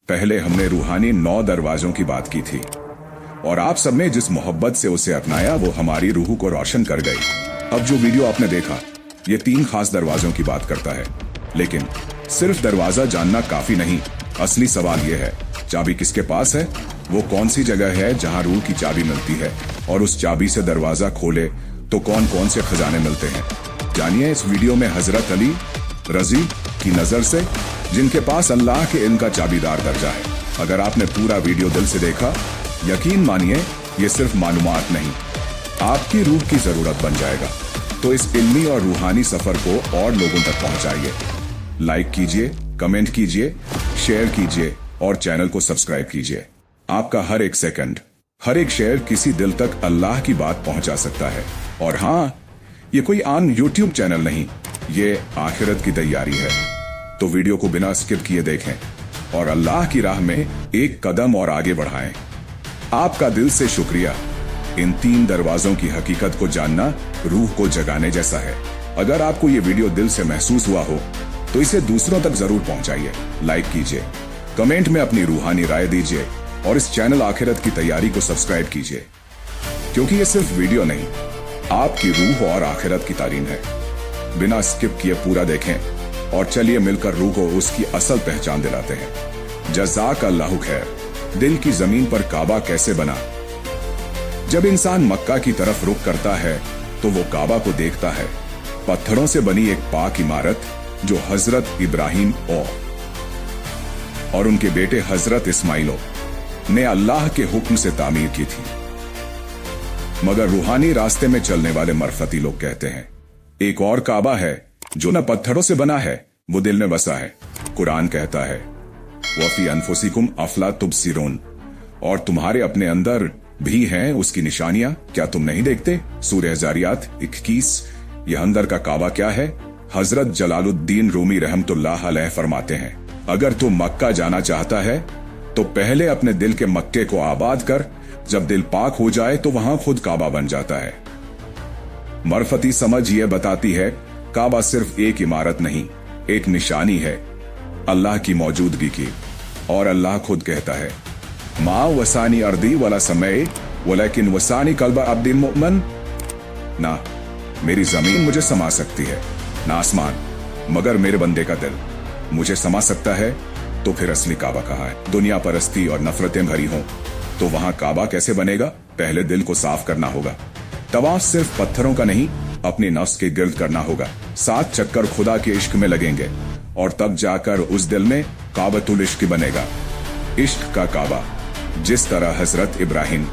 पहले हमने रूहानी 9 दरवाजों की बात की थी और आप सब ने जिस मोहब्बत से उसे अपनाया वो हमारी रूह को रोशन कर गई। अब जो वीडियो आपने देखा ये 3 खास दरवाजों की बात करता है, लेकिन सिर्फ दरवाजा जानना काफी नहीं। असली सवाल ये है, चाबी किसके पास है? वो कौन सी जगह है जहाँ रूह की चाबी मिलती है? और उस चाबी से दरवाजा खोले तो कौन कौन से खजाने मिलते हैं? जानिए इस वीडियो में हजरत अली रजी की नजर से, जिनके पास अल्लाह के इल्म का चाबीदार दर्जा है। अगर आपने पूरा वीडियो दिल से देखा, यकीन मानिए ये सिर्फ मालूमात नहीं, आपकी रूह की जरूरत बन जाएगा। तो इस इल्मी और रूहानी सफर को और लोगों तक पहुंचाइए। लाइक कीजिए, कमेंट कीजिए, शेयर कीजिए और चैनल को सब्सक्राइब कीजिए। आपका हर एक सेकंड, हर एक शेयर किसी दिल तक अल्लाह की बात पहुंचा सकता है। और हाँ, ये कोई आम यूट्यूब चैनल नहीं, ये आखिरत की तैयारी है। तो वीडियो को बिना स्किप किए देखें और अल्लाह की राह में एक कदम और आगे बढ़ाएं। आपका दिल से शुक्रिया। इन 3 दरवाजों की हकीकत को जानना रूह को जगाने जैसा है। अगर आपको ये वीडियो दिल से महसूस हुआ हो तो इसे दूसरों तक जरूर पहुंचाइए। लाइक कीजिए, कमेंट में अपनी रूहानी राय दीजिए और इस चैनल आखिरत की तैयारी को सब्सक्राइब कीजिए, क्योंकि ये सिर्फ वीडियो नहीं, आपकी रूह और आखिरत की तालीम है। बिना स्किप किए पूरा देखें और चलिए मिलकर रूह को उसकी असल पहचान दिलाते हैं। जज़ाक अल्लाहु खैर। दिल की जमीन पर काबा कैसे बना? जब इंसान मक्का की तरफ रुख करता है तो वो काबा को देखता है, पत्थरों से बनी एक पाक इमारत जो हजरत इब्राहिम और उनके बेटे हजरत इस्माइल ने अल्लाह के हुक्म से तामीर की थी। मगर रूहानी रास्ते में चलने वाले मरफती लोग कहते हैं एक और काबा है जो न पत्थरों से बना है, वो दिल में बसा है। कुरान कहता है वफी अनफुसिकुम अफला तुबसिरून, और तुम्हारे अपने अंदर भी हैं उसकी निशानियां, क्या तुम नहीं देखते? सूरह ज़ारियात 21। यह अंदर का काबा क्या है? हजरत जलालुद्दीन रूमी रहमतुल्लाह अलैह फरमाते हैं, अगर तू मक्का जाना चाहता है तो पहले अपने दिल के मक्के को आबाद कर, जब दिल पाक हो जाए तो वहां खुद काबा बन जाता है। मरफती समझ ये बताती है काबा सिर्फ एक इमारत नहीं, एक निशानी है अल्लाह की मौजूदगी की। और अल्लाह खुद कहता है माँ वसानी अर्दी वाला समय वलकिन वसानी कल्बा अब्दिल मुअमन, ना मेरी जमीन मुझे समा सकती है, ना आसमान, मगर मेरे बंदे का दिल मुझे समा सकता है। तो फिर असली काबा कहाँ है? दुनिया परस्ती और नफरतें भरी हों तो वहां काबा कैसे बनेगा? पहले दिल को साफ करना होगा। तवाफ सिर्फ पत्थरों का नहीं, अपने नफ्स के गिर्द करना होगा। 7 चक्कर खुदा के इश्क में लगेंगे और तब जाकर उस दिल में काबतुल इश्क बनेगा, इश्क का काबा। जिस तरह हजरत इब्राहिम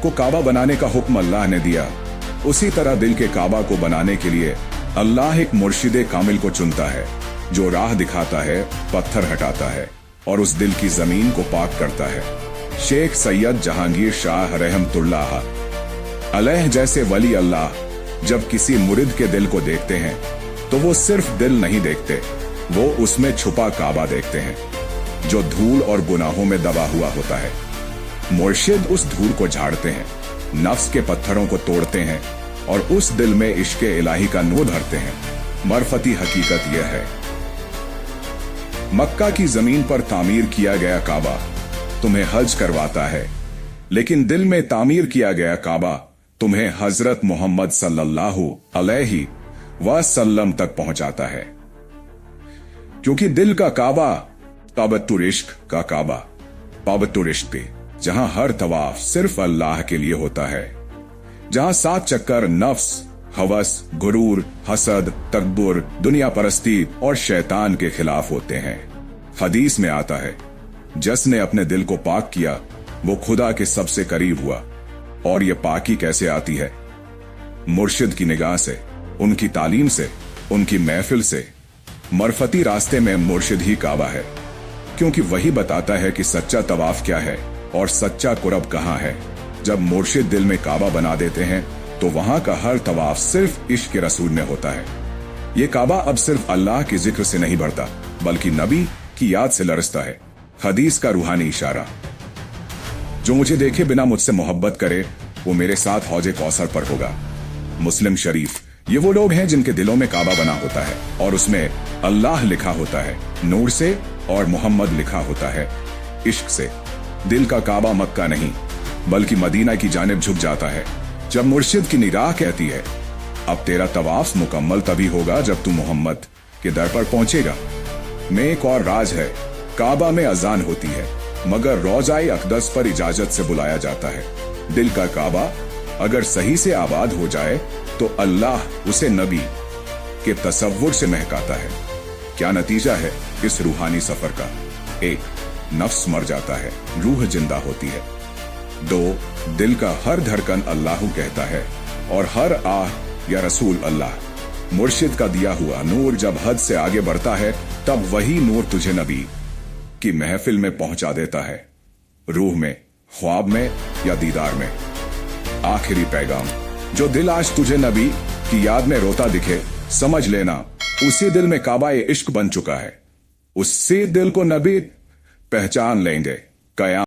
को काबा बनाने का हुक्म अल्लाह ने दिया, उसी तरह दिल के काबा को बनाने के लिए अल्लाह एक मुर्शिदे कामिल को चुनता है, जो राह दिखाता है, पत्थर हटाता है और उस दिल की जमीन को पाक करता है। शेख सैयद जहांगीर शाह रहमतुल्लाह अलैह जैसे वली अल्लाह जब किसी मुरिद के दिल को देखते हैं तो वो सिर्फ दिल नहीं देखते, वो उसमें छुपा काबा देखते हैं जो धूल और गुनाहों में दबा हुआ होता है। मुर्शिद उस धूल को झाड़ते हैं, नफ्स के पत्थरों को तोड़ते हैं और उस दिल में इश्क़े इलाही का नूर भरते हैं। मरफती हकीकत यह है, मक्का की जमीन पर तामीर किया गया काबा तुम्हें हज करवाता है, लेकिन दिल में तामीर किया गया काबा तुम्हें हजरत मोहम्मद सल्लल्लाहु अलैहि वसल्लम तक पहुंचाता है। क्योंकि दिल का काबा काबतुल इश्क का काबा, काबतुल इश्क पे, जहां हर तवाफ सिर्फ अल्लाह के लिए होता है, जहां 7 चक्कर नफ्स, हवस, गुरूर, हसद, तकब्बुर, दुनिया परस्ती और शैतान के खिलाफ होते हैं। हदीस में आता है जिसने अपने दिल को पाक किया वो खुदा के सबसे करीब हुआ। और ये पाकी कैसे आती है? मुर्शिद की निगाह से, उनकी तालीम से, उनकी महफिल से। मरफती रास्ते में मुर्शिद ही काबा है, क्योंकि वही बताता है कि सच्चा तवाफ क्या है और सच्चा कुरब कहाँ है। जब मुर्शिद दिल में काबा बना देते हैं तो वहां का हर तवाफ सिर्फ इश्क के रसूल में होता है। ये काबा अब सिर्फ अल्लाह के जिक्र से नहीं बढ़ता, बल्कि नबी की याद से लरसता है। हदीस का रूहानी इशारा, जो मुझे देखे बिना मुझसे मोहब्बत करे वो मेरे साथ हौजे कौसर पर होगा। मुस्लिम शरीफ। ये वो लोग हैं जिनके दिलों में काबा बना होता है और उसमें अल्लाह लिखा होता है, नूर से और मोहम्मद लिखा होता है। इश्क से दिल का काबा मक्का नहीं बल्कि मदीना की जानिब झुक जाता है। जब मुर्शिद की निगाह कहती है अब तेरा तवाफ मुकम्मल तभी होगा जब तू मोहम्मद के दर पर पहुंचेगा। में एक और राज है, काबा में अजान होती है मगर रोज़ाए अक़दस पर इजाजत से बुलाया जाता है। दिल का काबा अगर सही से आबाद हो जाए तो अल्लाह उसे नबी के तसव्वुर से महकाता है। क्या नतीजा है इस रूहानी सफर का? 1. नफ्स मर जाता है, रूह जिंदा होती है। 2. दिल का हर धड़कन अल्लाह कहता है और हर आह या रसूल अल्लाह। मुर्शिद का दिया हुआ नूर जब हद से आगे बढ़ता है तब वही नूर तुझे नबी की महफिल में पहुंचा देता है, रूह में, ख्वाब में या दीदार में। आखिरी पैगाम, जो दिल आज तुझे नबी की याद में रोता दिखे, समझ लेना उसी दिल में काबा इश्क बन चुका है। उसी दिल को नबी पहचान लेंगे। कयामत